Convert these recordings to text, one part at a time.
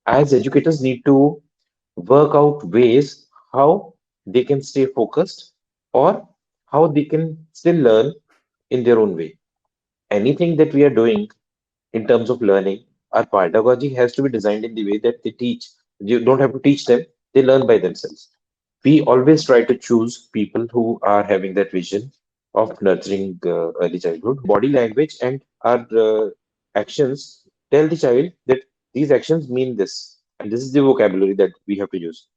as educators need to work out ways how they can stay focused or how they can still learn in their own way. Anything that we are doing in terms of learning, our pedagogy has to be designed in the way that they teach. You don't have to teach them, they learn by themselves. We always try to choose people who are having that vision of nurturing early childhood. Body language and our actions tell the child that these actions mean this, and this is the vocabulary that we have to use.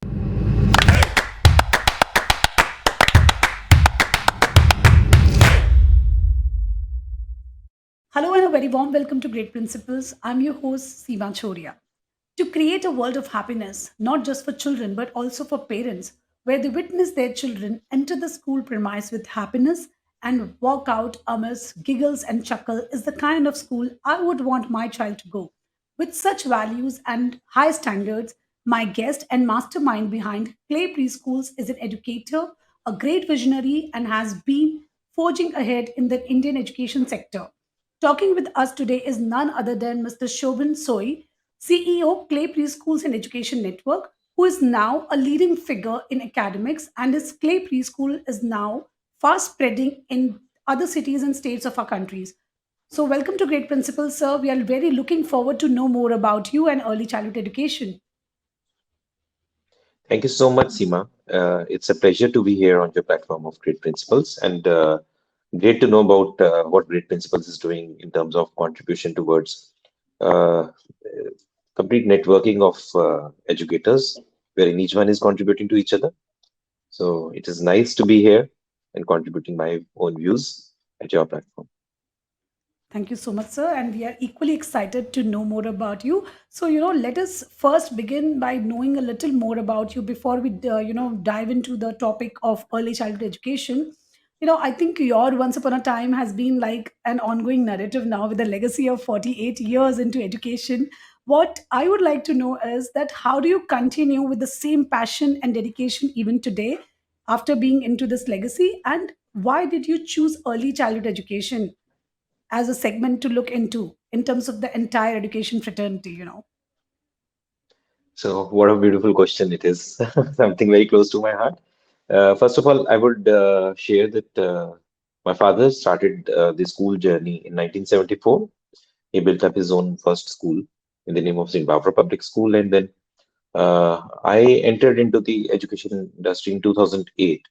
Hello and a very warm welcome to Great Principles. I'm your host, Seema Chhoriya. To create a world of happiness, not just for children but also for parents, where they witness their children enter the school premise with happiness and walk out amidst giggles and chuckle, is the kind of school I would want my child to go. With such values and high standards, my guest and mastermind behind Clay Preschools is an educator, a great visionary, and has been forging ahead in the Indian education sector. Talking with us today is none other than Mr. Shobhan Soi, CEO, Clay Preschools and Education Network, who is now a leading figure in academics, and his Clay Preschool is now fast spreading in other cities and states of our countries. So, welcome to Great Principles, sir. We are very looking forward to know more about you and early childhood education. Thank you so much, Seema. It's a pleasure to be here on your platform of Great Principles, and great to know about what Great Principles is doing in terms of contribution towards uh, complete networking of educators, wherein each one is contributing to each other. So it is nice to be here and contributing my own views at your platform. Thank you so much, sir. And we are equally excited to know more about you. So, let us first begin by knowing a little more about you before we, dive into the topic of early childhood education. I think your Once Upon a Time has been like an ongoing narrative now with a legacy of 48 years into education. What I would like to know is that how do you continue with the same passion and dedication even today after being into this legacy? And why did you choose early childhood education as a segment to look into in terms of the entire education fraternity? So what a beautiful question it is, something very close to my heart. First of all, I would share that my father started the school journey in 1974. He built up his own first school in the name of St. Barbara Public School, and then I entered into the education industry in 2008.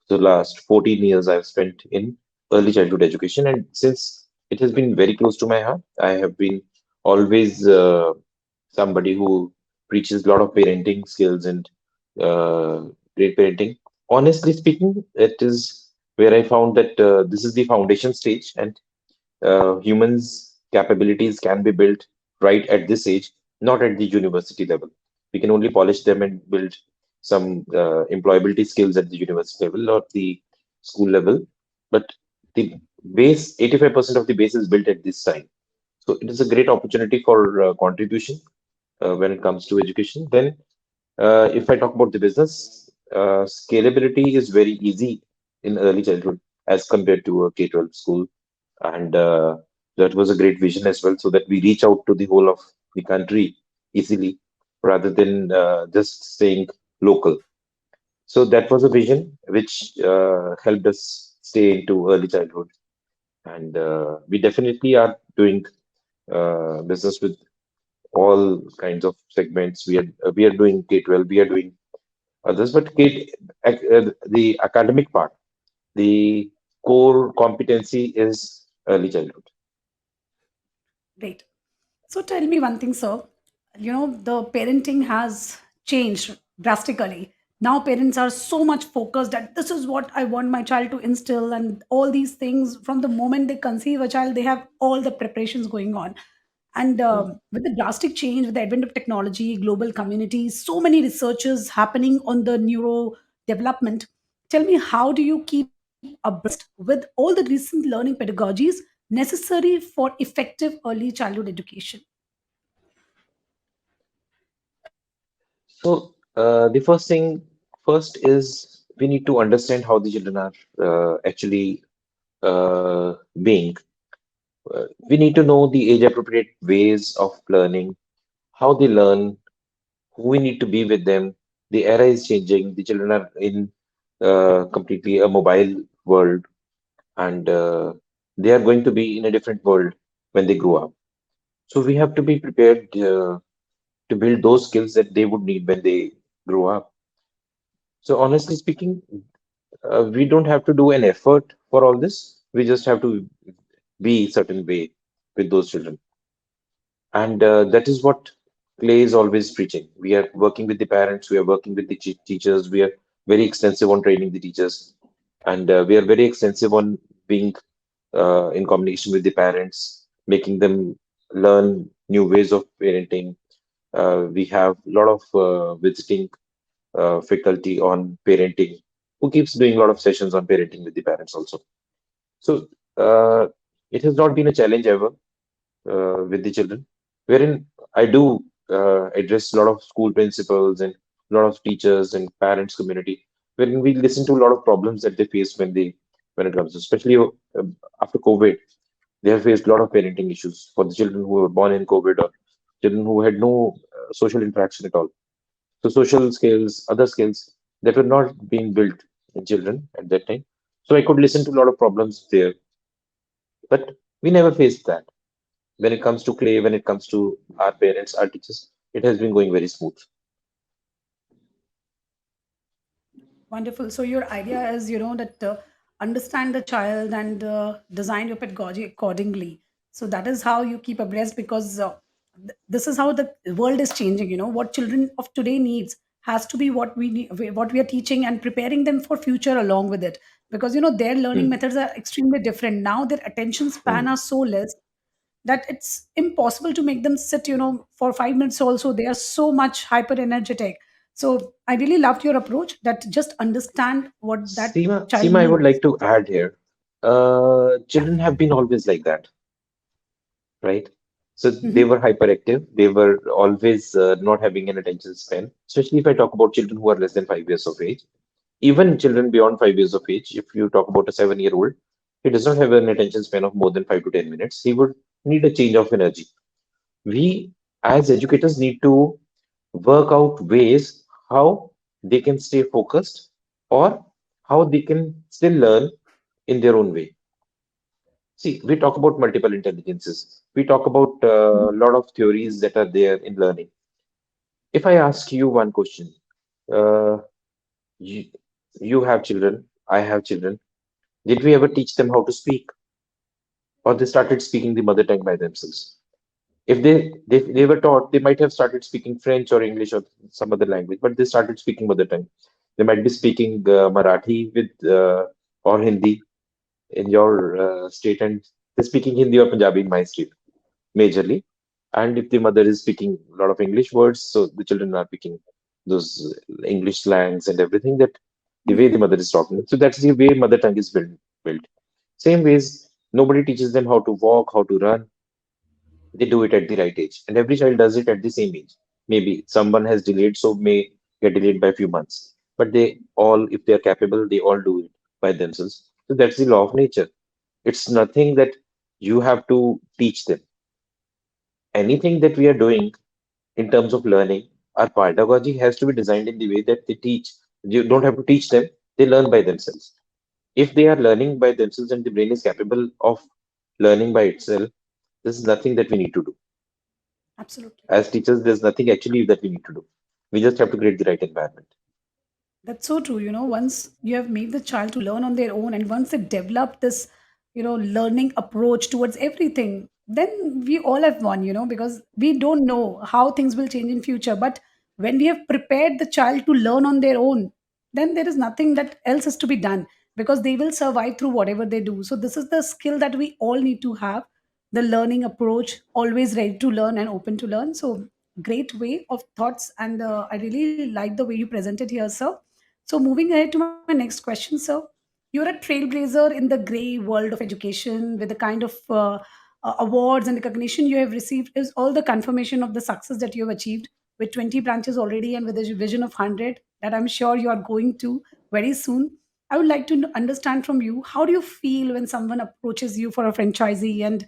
The last 14 years I've spent in early childhood education, and since it has been very close to my heart, I have been always somebody who preaches a lot of parenting skills and uh, great parenting. Honestly speaking, it is where I found that this is the foundation stage, and humans' capabilities can be built right at this age, not at the university level. We can only polish them and build some employability skills at the university level or the school level. But the base, 85% of the base is built at this time. So it is a great opportunity for contribution when it comes to education. Then, if I talk about the business, scalability is very easy in early childhood as compared to a K-12 school, and that was a great vision as well, so that we reach out to the whole of the country easily rather than just staying local. So that was a vision which helped us stay into early childhood, and we definitely are doing business with all kinds of segments. We are doing K-12, we are doing others, but the academic part, the core competency is early childhood. Great. So tell me one thing, sir. The parenting has changed drastically. Now parents are so much focused that this is what I want my child to instill, and all these things from the moment they conceive a child, they have all the preparations going on. And with the drastic change, with the advent of technology, global communities, so many researches happening on the neuro development. Tell me, how do you keep abreast with all the recent learning pedagogies necessary for effective early childhood education? So the first is we need to understand how the children are actually being. We need to know the age appropriate ways of learning, how they learn, who we need to be with them. The era is changing. The children are in completely a mobile world, and they are going to be in a different world when they grow up. So we have to be prepared to build those skills that they would need when they grow up. So honestly speaking, we don't have to do an effort for all this. We just have to be certain way with those children. And that is what Clay is always preaching. We are working with the parents, we are working with the teachers, we are very extensive on training the teachers, and we are very extensive on being in communication with the parents, making them learn new ways of parenting. We have a lot of visiting faculty on parenting who keeps doing a lot of sessions on parenting with the parents also. So it has not been a challenge ever with the children, wherein I do address a lot of school principals and a lot of teachers and parents community, wherein we listen to a lot of problems that they face when it comes, especially after COVID, they have faced a lot of parenting issues for the children who were born in COVID or children who had no social interaction at all. So social skills, other skills that were not being built in children at that time. So I could listen to a lot of problems there, but we never faced that. When it comes to Clay, when it comes to our parents, our teachers, it has been going very smooth. Wonderful. So your idea is, that understand the child and design your pedagogy accordingly. So that is how you keep abreast, because this is how the world is changing. What children of today needs has to be what we need, what we are teaching and preparing them for future along with it. Because their learning Hmm. methods are extremely different now. Their attention span Hmm. are so less that it's impossible to make them sit for 5 minutes also. They are so much hyper energetic. So I really loved your approach, that just understand what that child Seema, I would needs. like to add here. Children have been always like that, right? So they Hmm. were hyperactive. They were always not having an attention span. Especially if I talk about children who are less than 5 years of age. Even children beyond 5 years of age, if you talk about a 7-year-old, he does not have an attention span of more than 5 to 10 minutes. He would need a change of energy. We, as educators, need to work out ways how they can stay focused or how they can still learn in their own way. See, we talk about multiple intelligences. We talk about a lot of theories that are there in learning. If I ask you one question, uh, you, you have children, I have children. Did we ever teach them how to speak, or they started speaking the mother tongue by themselves? If they were taught, they might have started speaking French or English or some other language, but they started speaking mother tongue. They might be speaking Marathi with or Hindi in your state, and they're speaking Hindi or Punjabi in my state majorly. And if the mother is speaking a lot of English words, so the children are picking those English slangs and everything that the way the mother is talking. So that's the way mother tongue is built. Same ways, nobody teaches them how to walk, how to run. They do it at the right age, and every child does it at the same age. Maybe someone has delayed, so may get delayed by a few months, but they all, if they are capable, they all do it by themselves. So that's the law of nature. It's nothing that you have to teach them. Anything that we are doing in terms of learning, our pedagogy has to be designed in the way that they teach. You don't have to teach them, they learn by themselves. If they are learning by themselves and the brain is capable of learning by itself, this is nothing that we need to do. Absolutely. As teachers, there's nothing actually that we need to do. We just have to create the right environment. That's so true. Once you have made the child to learn on their own, and once they develop this, learning approach towards everything, then we all have won, because we don't know how things will change in future. But when we have prepared the child to learn on their own, then there is nothing that else is to be done, because they will survive through whatever they do. So this is the skill that we all need to have, the learning approach, always ready to learn and open to learn. So great way of thoughts, and I really like the way you presented here, sir. So, moving ahead to my next question, sir. You're a trailblazer in the gray world of education, with the kind of awards and recognition you have received is all the confirmation of the success that you have achieved with 20 branches already, and with a vision of 100 that I'm sure you are going to very soon. I would like to understand from you, how do you feel when someone approaches you for a franchisee, and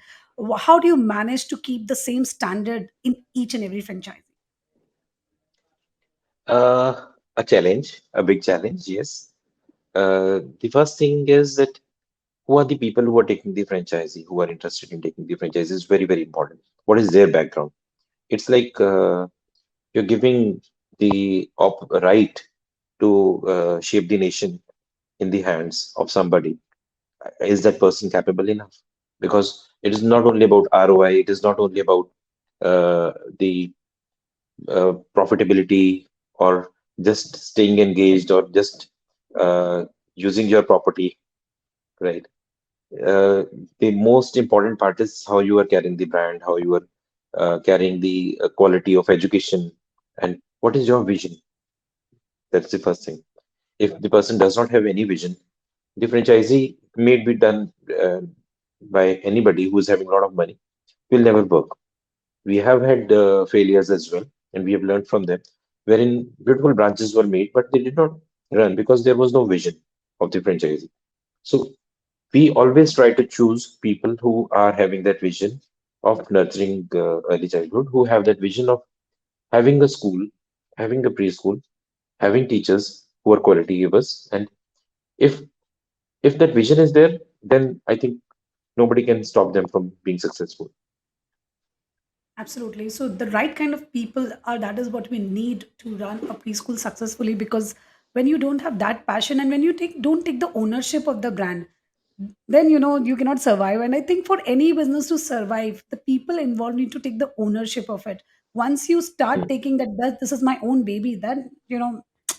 how do you manage to keep the same standard in each and every franchisee? A challenge, a big challenge, yes. The first thing is that who are the people who are taking the franchisee, who are interested in taking the franchise is very, very important. What is their background? It's like you're giving the op right to shape the nation in the hands of somebody. Is that person capable enough? Because it is not only about ROI, it is not only about the profitability or just staying engaged or just using your property, right? Uh, the most important part is how you are carrying the brand, how you are carrying the quality of education, and what is your vision? That's the first thing. If the person does not have any vision, the franchisee may be done by anybody who is having a lot of money, will never work. We have had failures as well, and we have learned from them, wherein beautiful branches were made, but they did not run because there was no vision of the franchisee. So we always try to choose people who are having that vision of nurturing early childhood, who have that vision of having a school, having a preschool, having teachers who are quality givers. And if if that vision is there, then I think nobody can stop them from being successful. Absolutely. So the right kind of people are that is what we need to run a preschool successfully, because when you don't have that passion and when you don't take the ownership of the brand, then you cannot survive. And I think for any business to survive, the people involved need to take the ownership of it. Once you start Hmm. taking that this is my own baby, then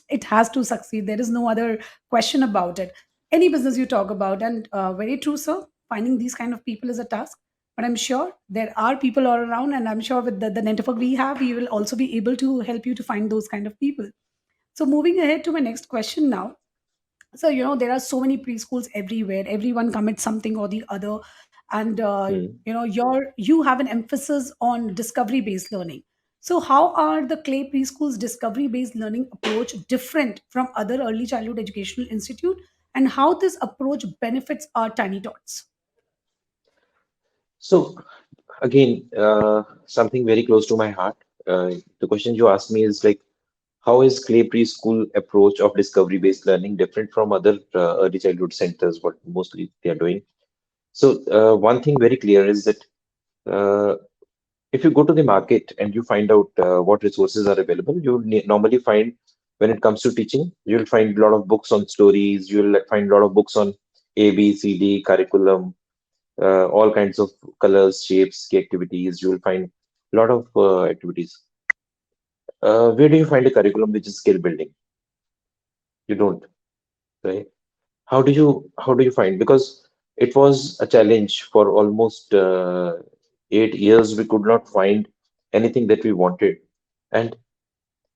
it has to succeed. There is no other question about it. Any business you talk about, and very true, sir, finding these kind of people is a task, but I'm sure there are people all around, and I'm sure with the network we have, we will also be able to help you to find those kind of people. So moving ahead to my next question now. So there are so many preschools everywhere, everyone commits something or the other, and Hmm. you have an emphasis on discovery based learning. So how are the clay preschools discovery based learning approach different from other early childhood educational institute, and how this approach benefits our tiny tots? So again, something very close to my heart. The question you asked me is like, how is Clay Preschool approach of discovery-based learning different from other early childhood centers, what mostly they are doing? So one thing very clear is that uh, if you go to the market and you find out what resources are available, you normally find when it comes to teaching, you'll find a lot of books on stories, you'll find a lot of books on A, B, C, D, curriculum, all kinds of colors, shapes, key activities. You will find a lot of activities. Where do you find a curriculum which is skill building? You don't, right? How do you find? Because it was a challenge for almost 8 years. We could not find anything that we wanted, and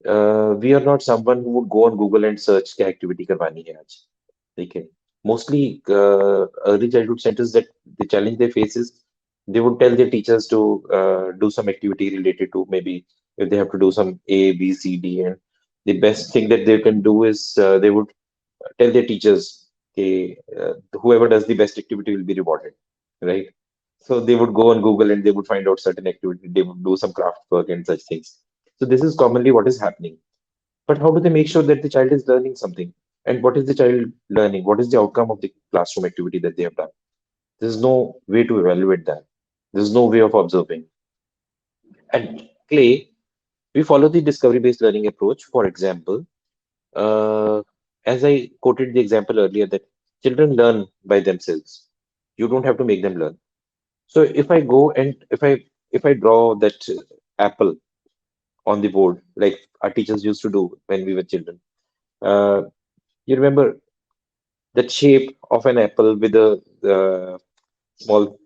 we are not someone who would go on Google and search क्या activity करवानी है आज. Okay. Mostly early childhood centers that the challenge they face is they would tell their teachers to do some activity related to maybe if they have to do some A, B, C, D, and the best thing that they can do is they would tell their teachers, okay, whoever does the best activity will be rewarded, right? So they would go on Google and they would find out certain activity, they would do some craft work and such things. So this is commonly what is happening. But how do they make sure that the child is learning something? And what is the child learning? What is the outcome of the classroom activity that they have done? There's no way to evaluate that. There's no way of observing. At Clay, we follow the discovery-based learning approach. For example, uh, as I quoted the example earlier, that children learn by themselves. You don't have to make them learn. So if I go and if I draw that apple on the board, like our teachers used to do when we were children, uh, you remember that shape of an apple with a small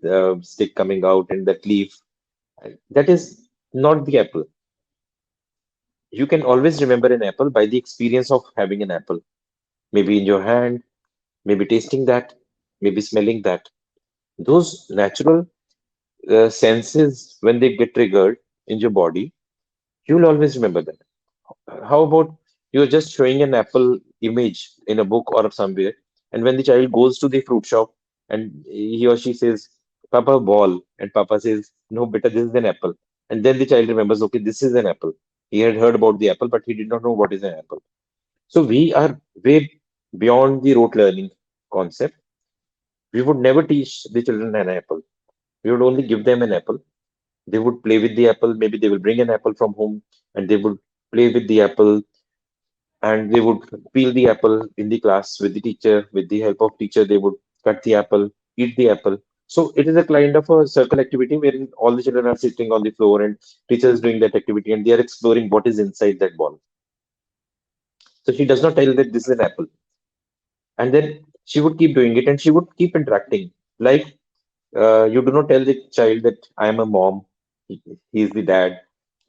stick coming out and that leaf. That is not the apple. You can always remember an apple by the experience of having an apple, maybe in your hand, maybe tasting that, maybe smelling that. Those natural senses, when they get triggered in your body, you'll always remember that. How about you're just showing an apple image in a book or somewhere, and when the child goes to the fruit shop and he or she says, Papa, ball, and Papa says, no, beta, this is an apple. And then the child remembers, okay, this is an apple. He had heard about the apple, but he did not know what is an apple. So we are way beyond the rote learning concept. We would never teach the children an apple. We would only give them an apple. They would play with the apple. Maybe they will bring an apple from home and they would play with the apple, and they would peel the apple in the class with the teacher. With the help of teacher, they would cut the apple, eat the apple. So it is a kind of a circle activity wherein all the children are sitting on the floor and teacher is doing that activity and they are exploring what is inside that ball. So she does not tell that this is an apple. And then she would keep doing it and she would keep interacting. Like you do not tell the child that I am a mom, he is the dad.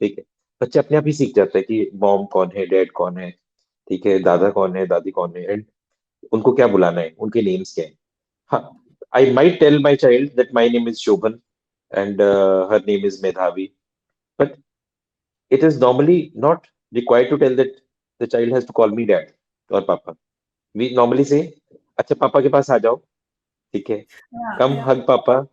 ठीक है, बच्चे अपने आप ही सीख जाता है कि mom कौन है, डैड कौन है, ठीक है, दादा कौन है, दादी कौन है, एंड उनको क्या बुलाना है, उनके नेम्स क्या है. हाँ, I might tell my child that my name is Shobhan and her name is Medhavi, but it is normally not required to tell that the child has to call me dad or papa. We normally say, अच्छा पापा के पास आ जाओ, ठीक है, Yeah, come yeah, hug papa,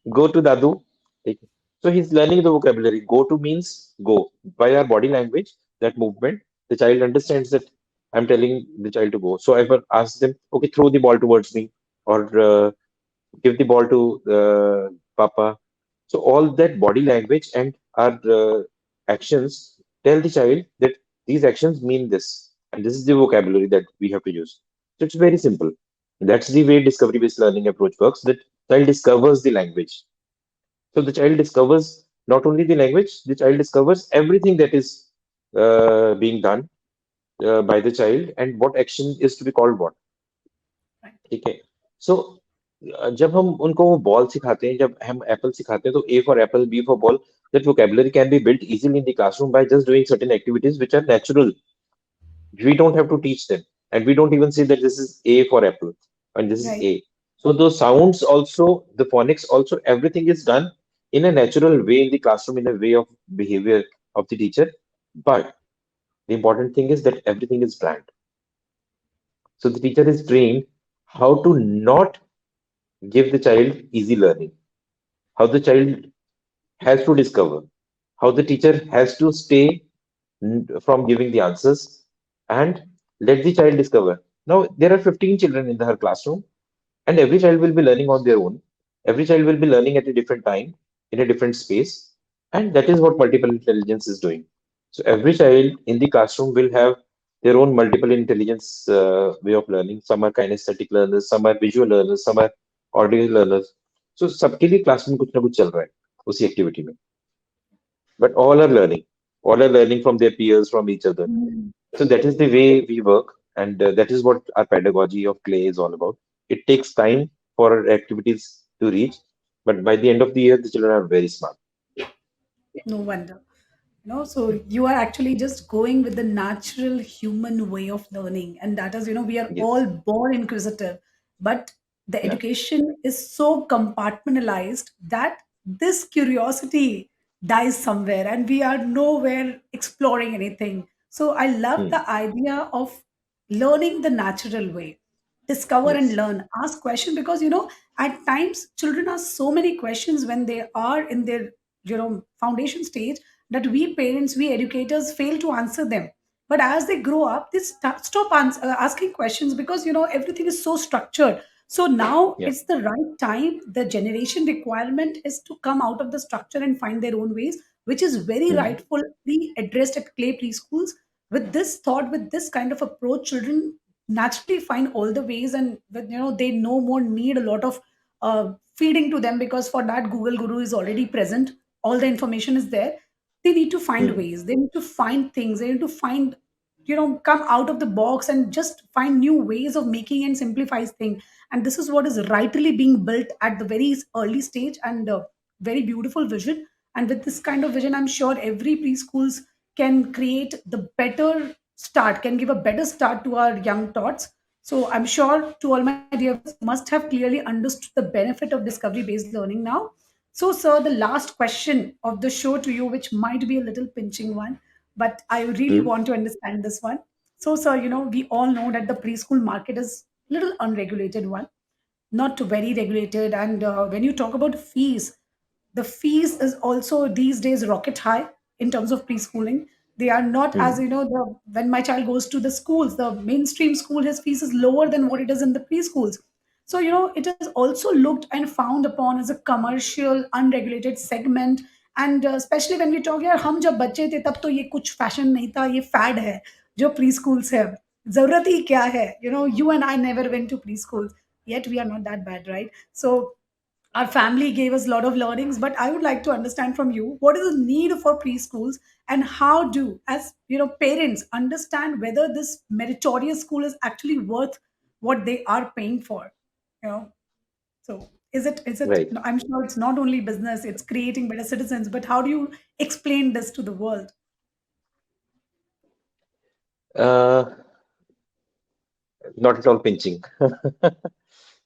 go to dadu, ठीक है. So he's learning the vocabulary. Go to means go. By our body language, that movement, the child understands that I'm telling the child to go. So I will ask them, okay, throw the ball towards me, or give the ball to papa. So all that body language and our actions tell the child that these actions mean this, and this is the vocabulary that we have to use. So it's very simple. That's the way discovery-based learning approach works. That child discovers the language. So the child discovers not only the language, the child discovers everything that is being done by the child and what action is to be called what. right. ठीक है. So जब हम उनको वो ball सिखाते हैं, जब हम एप्पल सिखाते हैं, तो A for apple, B for ball, that vocabulary can be built easily in the classroom by just doing certain activities which are natural. We don't have to teach them, and we don't even say that this is A for apple and this is Right. A. So those sounds also, the phonics also, everything is done in a natural way in the classroom, in a way of behavior of the teacher. But the important thing is that everything is planned. So the teacher is trained how to not give the child easy learning, how the child has to discover, how the teacher has to stay from giving the answers and let the child discover. Now, there are 15 children in her classroom, and every child will be learning on their own. Every child will be learning at a different time, in a different space, and that is what multiple intelligence is doing. So, every child in the classroom will have their own multiple intelligence way of learning. Some are kinesthetic learners, some are visual learners, some are audio learners. So, सबके लिए class में कुछ ना कुछ चल रहा है उसी एक्टिविटी में. But all are learning from their peers, from each other. Mm. So that is the way we work, and that is what our pedagogy of play is all about. It takes time for our activities to reach, but by the end of the year, the children are very smart. No wonder. So you are actually just going with the natural human way of learning, and that is, we are all Yes. born inquisitive, but the Yeah. education is so compartmentalized that this curiosity dies somewhere, and we are nowhere exploring anything. So I love Hmm. the idea of learning the natural way. Discover and Yes. learn, ask question, because at times children ask so many questions when they are in their foundation stage, that we parents, we educators fail to answer them. But as they grow up, they stop asking questions, because everything is so structured. So now Yeah. it's the right time. The generation requirement is to come out of the structure and find their own ways, which is very Hmm. rightfully addressed at play preschools. With this thought, with this kind of approach, children naturally find all the ways, and they no more need a lot of feeding to them, because for that Google Guru is already present. All the information is there. They need to find Hmm. ways, they need to find things, they need to find, come out of the box and just find new ways of making and simplifies things. And this is what is rightly being built at the very early stage, and very beautiful vision. And with this kind of vision, I'm sure every preschools can create the better start, can give a better start to our young tots. So I'm sure, to all my dear viewers, you must have clearly understood the benefit of discovery based learning now. So, sir, the last question of the show to you, which might be a little pinching one, but I really Hmm. want to understand this one. So, sir, we all know that the preschool market is little unregulated one, not very regulated. And when you talk about fees, the fees is also these days rocket high in terms of preschooling. They are not, as Hmm. you know, when my child goes to the schools, the mainstream school, his fees is lower than what it is in the preschools. So, it is also looked and found upon as a commercial, unregulated segment. And especially when we talk, यार हम जब बच्चे थे तब तो ये कुछ fashion नहीं था, ये फैड है जो प्री स्कूल्स है. जरूरत ही क्या है? You and I never went to preschools, yet we are not that bad, right? So our family gave us a lot of learnings, but I would like to understand from you, what is the need for preschools, and how do, as parents, understand whether this meritorious school is actually worth what they are paying for. you know so is it Right. I'm sure it's not only business, it's creating better citizens, but how do you explain this to the world? Uh, Not at all pinching.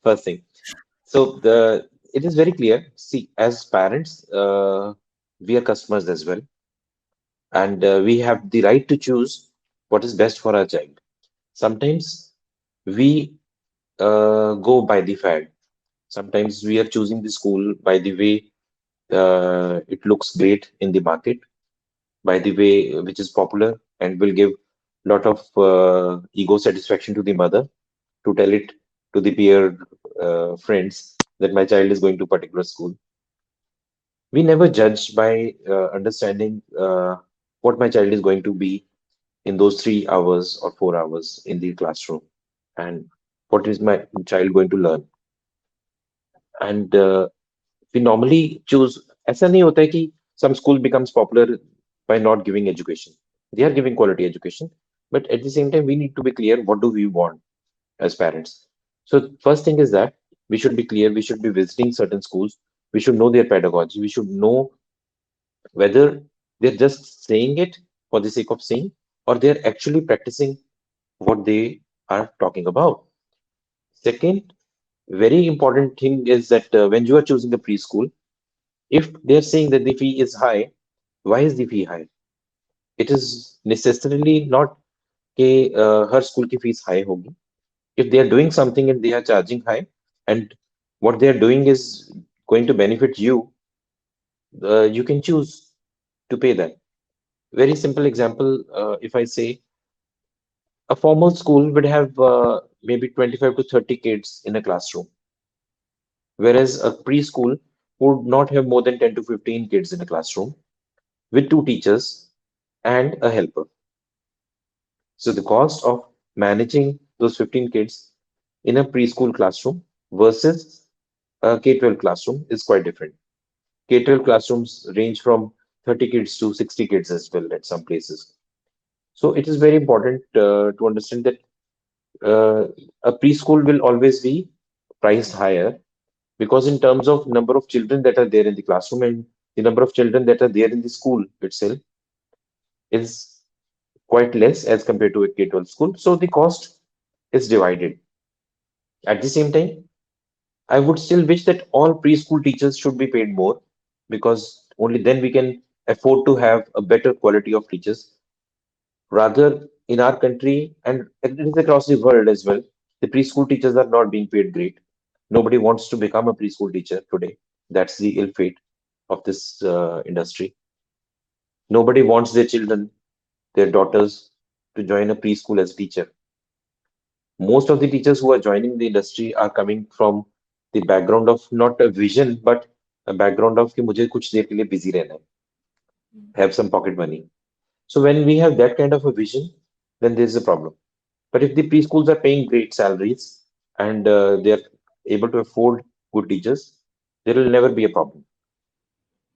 First thing. So it is very clear. See, as parents, we are customers as well, and we have the right to choose what is best for our child. Sometimes we go by the fad. Sometimes we are choosing the school by the way it looks great in the market, by the way which is popular and will give lot of ego satisfaction to the mother to tell it to the peer friends that my child is going to particular school. We never judge by understanding what my child is going to be in those 3 hours or 4 hours in the classroom, and what is my child going to learn. And we normally choose. ऐसा नहीं होता है कि some school becomes popular by not giving education. They are giving quality education, but at the same time, we need to be clear what do we want as parents. So first thing is that we should be clear. We should be visiting certain schools. We should know their pedagogy. We should know whether they're just saying it for the sake of saying, or they're actually practicing what they are talking about. Second, very important thing is that when you are choosing a preschool, if they're saying that the fee is high, why is the fee high? It is necessarily not कि हर school की fees high होगी. If they are doing something and they are charging high, and what they are doing is going to benefit you, you can choose to pay that. Very simple example, if I say a formal school would have maybe 25 to 30 kids in a classroom, whereas a preschool would not have more than 10 to 15 kids in a classroom with two teachers and a helper. So the cost of managing those 15 kids in a preschool classroom versus a K-12 classroom is quite different. K-12 classrooms range from 30 kids to 60 kids as well at some places. So it is very important to understand that uh, a preschool will always be priced higher because in terms of number of children that are there in the classroom and the number of children that are there in the school itself is quite less as compared to a K-12 school. So the cost is divided. At the same time, I would still wish that all preschool teachers should be paid more because only then we can afford to have a better quality of teachers. Rather, in our country and it is across the world as well, the preschool teachers are not being paid great. Nobody wants to become a preschool teacher today. That's the ill fate of this industry. Nobody wants their children, their daughters, to join a preschool as a teacher. Most of the teachers who are joining the industry are coming from the background of not a vision, but a background of कि मुझे कुछ देर के लिए busy रहना है, have some pocket money. So when we have that kind of a vision, then there's a problem. But if the preschools are paying great salaries and they're able to afford good teachers, there will never be a problem.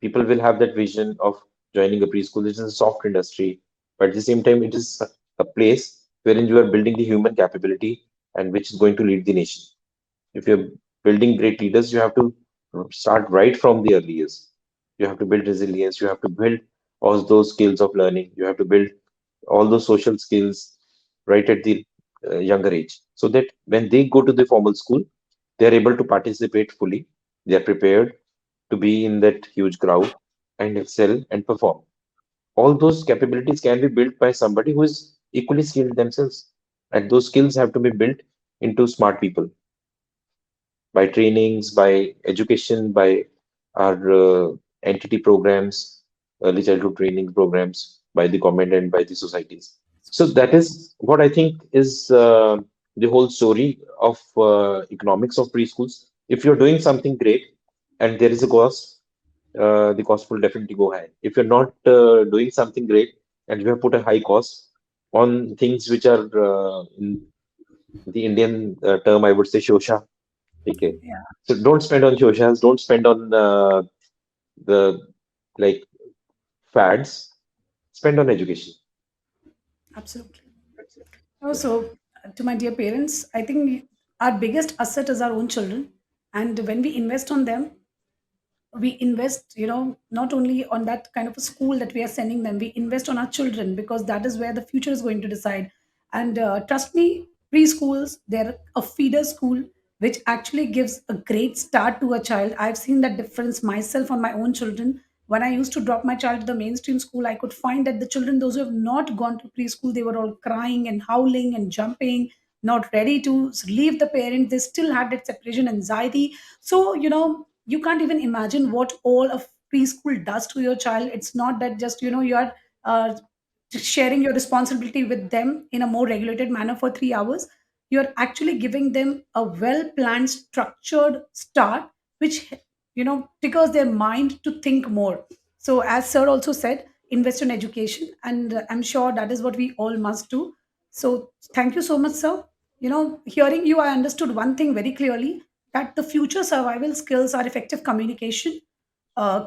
People will have that vision of joining a preschool. This is a soft industry, but at the same time, it is a place wherein you are building the human capability and which is going to lead the nation. If you're building great leaders, you have to start right from the early years. You have to build resilience. You have to build all those skills of learning. You have to build all those social skills right at the younger age, so that when they go to the formal school, they are able to participate fully. They are prepared to be in that huge crowd and excel and perform. All those capabilities can be built by somebody who is equally skilled themselves, and those skills have to be built into smart people by trainings, by education, by our entity programs, early childhood training programs. by the government and by the societies. So that is what I think is the whole story of economics of preschools. If you're doing something great and there is a cost, the cost will definitely go high. If you're not doing something great and you have put a high cost on things which are in the Indian term, I would say shosha. Okay. Yeah, So don't spend on shoshas, don't spend on the like fads, spend on education. absolutely. Also, to my dear parents, I think our biggest asset is our own children. And when we invest on them, we invest, not only on that kind of a school that we are sending them, we invest on our children because that is where the future is going to decide. And trust me, preschools, they're a feeder school which actually gives a great start to a child. I've seen that difference myself on my own children. When I used to drop my child to the mainstream school, I could find that the children, those who have not gone to preschool, they were all crying and howling and jumping, not ready to leave the parents. They still had that separation anxiety. So, you can't even imagine what all of preschool does to your child. It's not that just, you are uh, sharing your responsibility with them in a more regulated manner for 3 hours. You're actually giving them a well planned, structured start, which, triggers their mind to think more. So, as Sir also said, invest in education. And I'm sure that is what we all must do. So, thank you so much, Sir. Hearing you, I understood one thing very clearly, that the future survival skills are effective communication,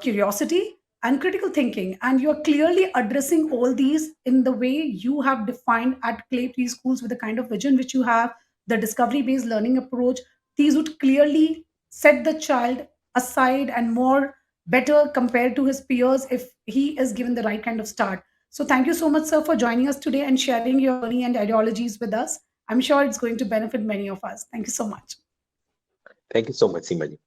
curiosity, and critical thinking. And you're clearly addressing all these in the way you have defined at Clay Preschools with the kind of vision which you have, the discovery based learning approach. These would clearly set the child aside and more better compared to his peers if he is given the right kind of start. So, thank you so much, sir, for joining us today and sharing your journey and ideologies with us. I'm sure it's going to benefit many of us. Thank you so much. Thank you so much, Seema ji.